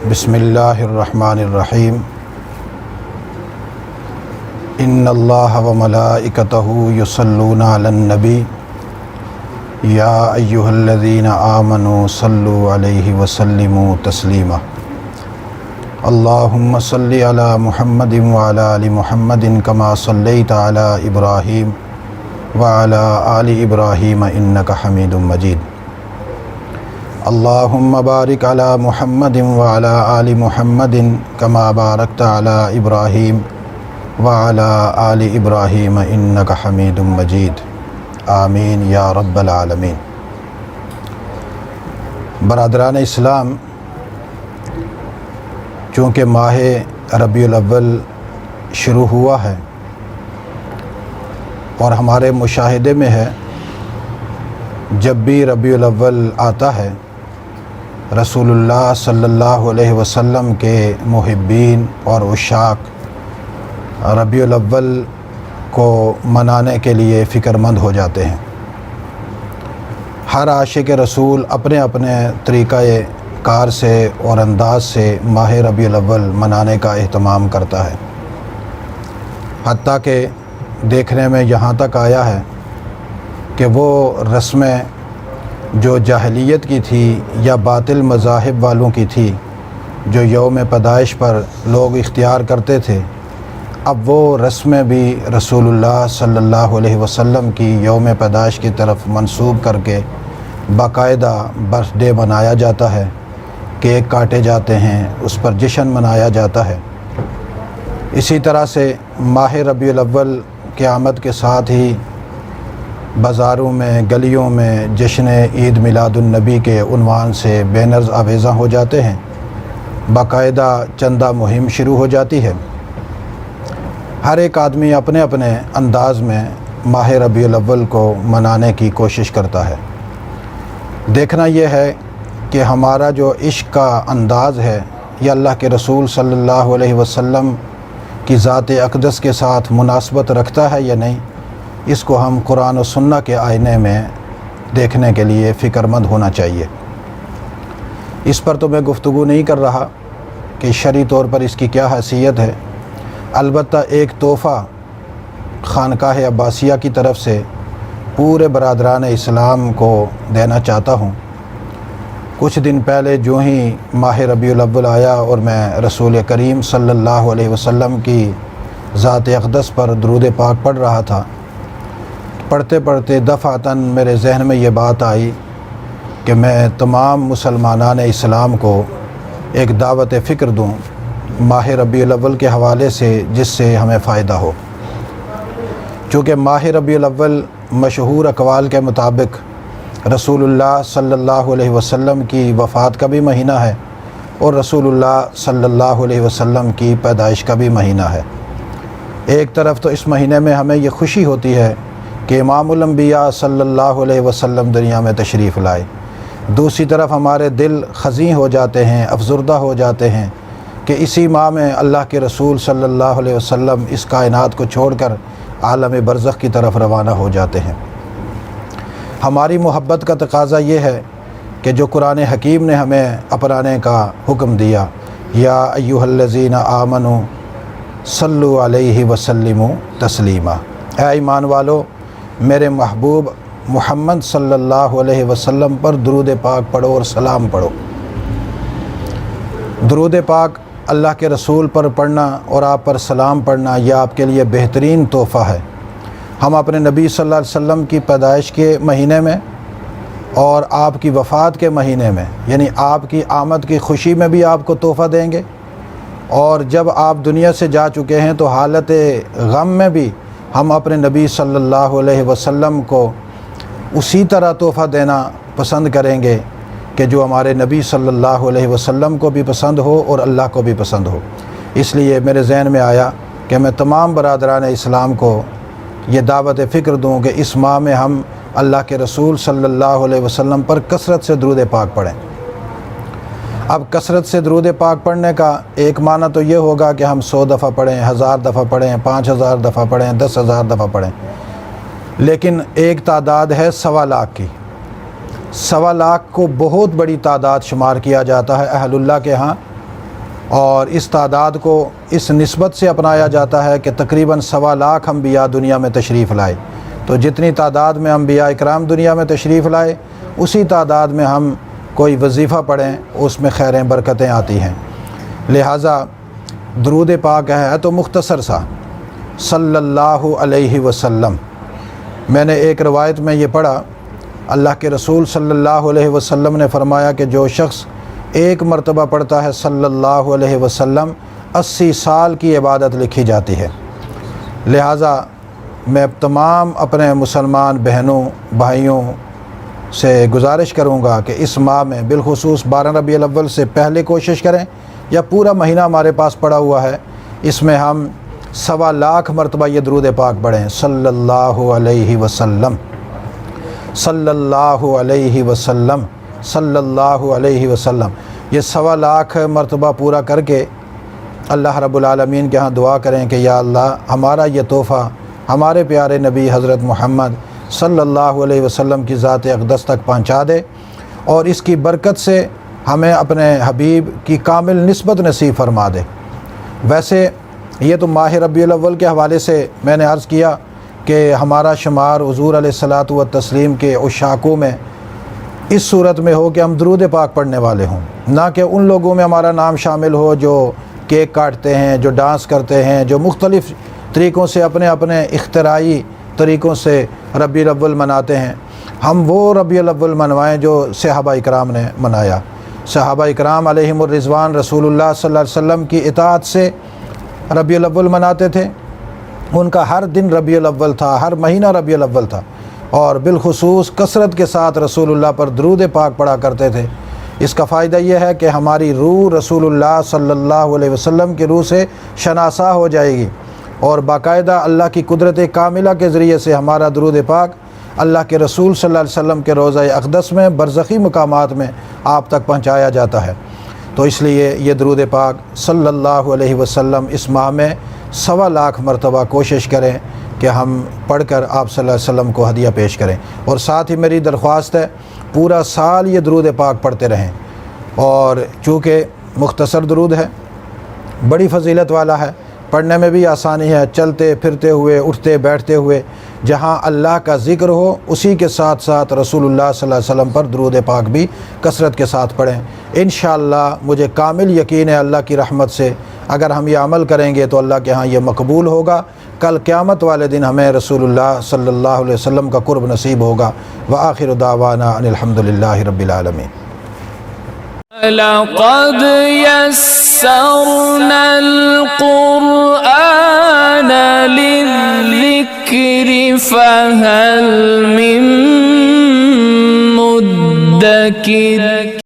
بسم اللہ الرحمن الرحیم ان اللہ وملائکتہ یصلون علی النبی یا ایہا الذین آمنوا صلوا علیہ وسلموا تسلیما اللہم صلی علی محمد وعلی آل محمد کما صلیت علی ابراہیم وعلی آل ابراہیم انک حمید مجید اللہم بارک علی محمد وعلی آل محمد کما بارکت علی ابراہیم وعلی آل ابراہیم انک حمید مجید آمین یا رب العالمین۔ برادران اسلام، چونکہ ماہ ربیع الاول شروع ہوا ہے اور ہمارے مشاہدے میں ہے جب بھی ربیع الاول آتا ہے رسول اللہ صلی اللہ علیہ وسلم کے محبین اور عشاق ربیع الاول کو منانے کے لیے فکر مند ہو جاتے ہیں۔ ہر عاشق رسول اپنے اپنے طریقہ کار سے اور انداز سے ماہ ربیع الاول منانے کا اہتمام کرتا ہے، حتیٰ کہ دیکھنے میں یہاں تک آیا ہے کہ وہ رسمیں جو جاہلیت کی تھی یا باطل مذاہب والوں کی تھی، جو یوم پیدائش پر لوگ اختیار کرتے تھے، اب وہ رسمیں بھی رسول اللہ صلی اللہ علیہ وسلم کی یوم پیدائش کی طرف منسوب کر کے باقاعدہ برتھ ڈے منایا جاتا ہے، کیک کاٹے جاتے ہیں، اس پر جشن منایا جاتا ہے۔ اسی طرح سے ماہ ربیع الاول کی آمد کے ساتھ ہی بازاروں میں، گلیوں میں جشن عید میلاد النبی کے عنوان سے بینرز آویزاں ہو جاتے ہیں، باقاعدہ چندہ مہم شروع ہو جاتی ہے۔ ہر ایک آدمی اپنے اپنے انداز میں ماہ ربیع الاول کو منانے کی کوشش کرتا ہے۔ دیکھنا یہ ہے کہ ہمارا جو عشق کا انداز ہے یہ اللہ کے رسول صلی اللہ علیہ وسلم کی ذات اقدس کے ساتھ مناسبت رکھتا ہے یا نہیں، اس کو ہم قرآن و سنت کے آئینے میں دیکھنے کے لیے فکر مند ہونا چاہیے۔ اس پر تو میں گفتگو نہیں کر رہا کہ شرعی طور پر اس کی کیا حیثیت ہے، البتہ ایک تحفہ خانقاہ عباسیہ کی طرف سے پورے برادران اسلام کو دینا چاہتا ہوں۔ کچھ دن پہلے جو ہی ماہ ربیع الاول آیا اور میں رسول کریم صلی اللہ علیہ وسلم کی ذات اقدس پر درود پاک پڑھ رہا تھا، پڑھتے پڑھتے دفعتاً میرے ذہن میں یہ بات آئی کہ میں تمام مسلمانان اسلام کو ایک دعوت فکر دوں ماہ ربیع الاول کے حوالے سے، جس سے ہمیں فائدہ ہو۔ چونکہ ماہ ربیع الاول مشہور اقوال کے مطابق رسول اللہ صلی اللہ علیہ وسلم کی وفات کا بھی مہینہ ہے اور رسول اللہ صلی اللہ علیہ وسلم کی پیدائش کا بھی مہینہ ہے۔ ایک طرف تو اس مہینے میں ہمیں یہ خوشی ہوتی ہے کہ امام الانبیاء صلی اللہ علیہ وسلم دنیا میں تشریف لائے، دوسری طرف ہمارے دل خزیں ہو جاتے ہیں، افسردہ ہو جاتے ہیں کہ اسی ماہ میں اللہ کے رسول صلی اللہ علیہ وسلم اس کائنات کو چھوڑ کر عالم برزخ کی طرف روانہ ہو جاتے ہیں۔ ہماری محبت کا تقاضا یہ ہے کہ جو قرآن حکیم نے ہمیں اپنانے کا حکم دیا، یا ایھا الذین آمنوا صلوا علیہ وسلموا تسلیما، اے ایمان والو میرے محبوب محمد صلی اللہ علیہ وسلم پر درود پاک پڑھو اور سلام پڑھو۔ درود پاک اللہ کے رسول پر پڑھنا اور آپ پر سلام پڑھنا یہ آپ کے لیے بہترین تحفہ ہے۔ ہم اپنے نبی صلی اللہ علیہ وسلم کی پیدائش کے مہینے میں اور آپ کی وفات کے مہینے میں، یعنی آپ کی آمد کی خوشی میں بھی آپ کو تحفہ دیں گے، اور جب آپ دنیا سے جا چکے ہیں تو حالت غم میں بھی ہم اپنے نبی صلی اللہ علیہ وسلم کو اسی طرح تحفہ دینا پسند کریں گے کہ جو ہمارے نبی صلی اللہ علیہ وسلم کو بھی پسند ہو اور اللہ کو بھی پسند ہو۔ اس لیے میرے ذہن میں آیا کہ میں تمام برادران اسلام کو یہ دعوت فکر دوں کہ اس ماہ میں ہم اللہ کے رسول صلی اللہ علیہ وسلم پر کثرت سے درود پاک پڑھیں۔ اب کثرت سے درود پاک پڑھنے کا ایک معنی تو یہ ہوگا کہ ہم 100 دفعہ پڑھیں، 1000 دفعہ پڑھیں، 5000 دفعہ پڑھیں، 10,000 دفعہ پڑھیں، لیکن ایک تعداد ہے 1.25 لاکھ کی۔ 1.25 لاکھ کو بہت بڑی تعداد شمار کیا جاتا ہے اہل اللہ کے ہاں، اور اس تعداد کو اس نسبت سے اپنایا جاتا ہے کہ تقریباً 1.25 لاکھ انبیاء دنیا میں تشریف لائے۔ تو جتنی تعداد میں انبیاء اکرام دنیا میں تشریف لائے اسی تعداد میں ہم کوئی وظیفہ پڑھیں، اس میں خیریں برکتیں آتی ہیں۔ لہٰذا درود پاک ہے تو مختصر سا صلی اللہ علیہ وسلم۔ میں نے ایک روایت میں یہ پڑھا، اللہ کے رسول صلی اللہ علیہ وسلم نے فرمایا کہ جو شخص ایک مرتبہ پڑھتا ہے صلی اللہ علیہ وسلم 80 سال کی عبادت لکھی جاتی ہے۔ لہٰذا میں تمام اپنے مسلمان بہنوں بھائیوں سے گزارش کروں گا کہ اس ماہ میں بالخصوص 12 ربیع الاول سے پہلے کوشش کریں، یا پورا مہینہ ہمارے پاس پڑا ہوا ہے، اس میں ہم 1.25 لاکھ مرتبہ یہ درود پاک پڑھیں صلی اللہ علیہ وسلم، صلی اللہ علیہ وسلم، صلی اللہ علیہ وسلم۔ یہ 1.25 لاکھ مرتبہ پورا کر کے اللہ رب العالمین کے ہاں دعا کریں کہ یا اللہ ہمارا یہ تحفہ ہمارے پیارے نبی حضرت محمد صلی اللہ علیہ وسلم کی ذات اقدس تک پہنچا دے، اور اس کی برکت سے ہمیں اپنے حبیب کی کامل نسبت نصیب فرما دے۔ ویسے یہ تو ماہ ربیع الاول کے حوالے سے میں نے عرض کیا کہ ہمارا شمار حضور علیہ الصلاۃ والتسلیم کے عشاقوں میں اس صورت میں ہو کہ ہم درود پاک پڑھنے والے ہوں، نہ کہ ان لوگوں میں ہمارا نام شامل ہو جو کیک کاٹتے ہیں، جو ڈانس کرتے ہیں، جو مختلف طریقوں سے اپنے اپنے اختراعی طریقوں سے ربیع الاول مناتے ہیں۔ ہم وہ ربیع الاول منوائیں جو صحابہ اکرام نے منایا۔ صحابہ اکرام علیہم الرضوان رسول اللہ صلی اللہ علیہ وسلم کی اطاعت سے ربیع الاول مناتے تھے، ان کا ہر دن ربیع الاول تھا، ہر مہینہ ربیع الاول تھا، اور بالخصوص کثرت کے ساتھ رسول اللہ پر درود پاک پڑھا کرتے تھے۔ اس کا فائدہ یہ ہے کہ ہماری روح رسول اللہ صلی اللہ علیہ وسلم کی روح سے شناسا ہو جائے گی، اور باقاعدہ اللہ کی قدرت کاملہ کے ذریعے سے ہمارا درود پاک اللہ کے رسول صلی اللہ علیہ وسلم کے روضہ اقدس میں برزخی مقامات میں آپ تک پہنچایا جاتا ہے۔ تو اس لیے یہ درود پاک صلی اللہ علیہ وسلم اس ماہ میں 1.25 لاکھ مرتبہ کوشش کریں کہ ہم پڑھ کر آپ صلی اللہ علیہ وسلم کو ہدیہ پیش کریں، اور ساتھ ہی میری درخواست ہے پورا سال یہ درود پاک پڑھتے رہیں، اور چونکہ مختصر درود ہے، بڑی فضیلت والا ہے، پڑھنے میں بھی آسانی ہے، چلتے پھرتے ہوئے، اٹھتے بیٹھتے ہوئے، جہاں اللہ کا ذکر ہو اسی کے ساتھ ساتھ رسول اللہ صلی اللہ علیہ وسلم پر درود پاک بھی کثرت کے ساتھ پڑھیں۔ انشاءاللہ مجھے کامل یقین ہے اللہ کی رحمت سے اگر ہم یہ عمل کریں گے تو اللہ کے ہاں یہ مقبول ہوگا، کل قیامت والے دن ہمیں رسول اللہ صلی اللہ علیہ وسلم کا قرب نصیب ہوگا۔ وآخر دعوانا ان الحمدللہ رب العالمین۔ لقد يسرنا القرآن للذكر فهل من مدكر